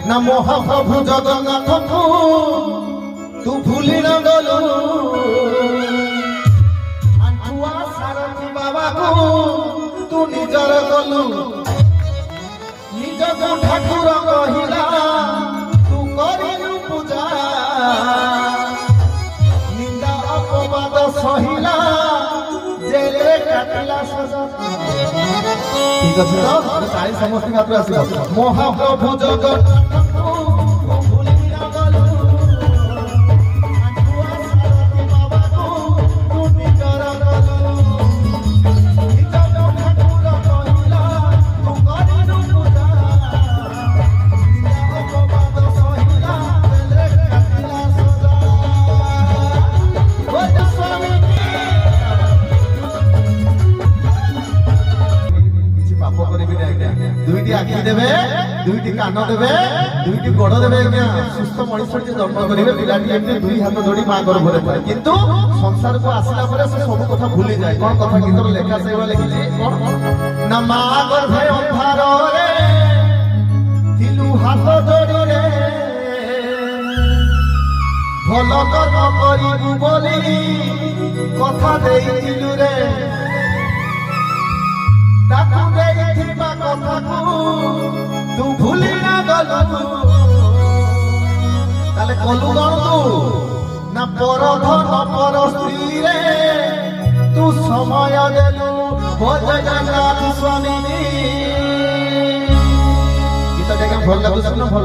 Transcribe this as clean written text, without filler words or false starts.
না মহাপ্রভু জগন্নাথଙ୍କୁ তু ভুলি ন গলু আঁঠুয়া সারথি বাবাকু তু নিজর গলু নিজকু ঠাকুর কহিলা তু করিলু পূজা নিন্দা অপবাদ সহিলা জেলে কাটিলা সজা। ঠিক আছে তো তাই সমস্ত মাত্র আসিব মহাপ্রভু জগন্নাথଙ୍କୁ ভুলি ন গলু আঁঠুয়া সারথি বাবাকু তু নিজর গলু নিজকু ঠাকুর কহিলা তু করিলু পূজা নিন্দা অপবাদ সহিলা জেলে কাটিলা সজা। ও স্বামী পাপ করিবি না আজ্ঞা দুইটি আখি দেবে দুইটি কান দেবে দুইটি গোড় দেবে আজ্ঞা সুস্থ মଣିষ যে জন্ম করিবে পিলাটি এমনি দুই হাত ধরি মা গর্ভরে পড়ে কিন্তু সংসারକୁ আসিলা পরে সে সব কথা ভুলি যায়। কোন কথা গীতর লেখা সেইবা লিখিছে কোন না মা গর্ভে অন্ধারে থিলু হাত ধরিরে ভাল কর্ম করিবু বলি কথা দেইছিলু রে তাকু দেইଥିବା কথাকু তু ভুলি না গলু তাহলে কলু গণ তু না পর ধন পর স্ত্রী রে তু সময় দেলু জগন্নাথ স্বামী। গীতটা কেমন ভাল লাগুছে না ভাল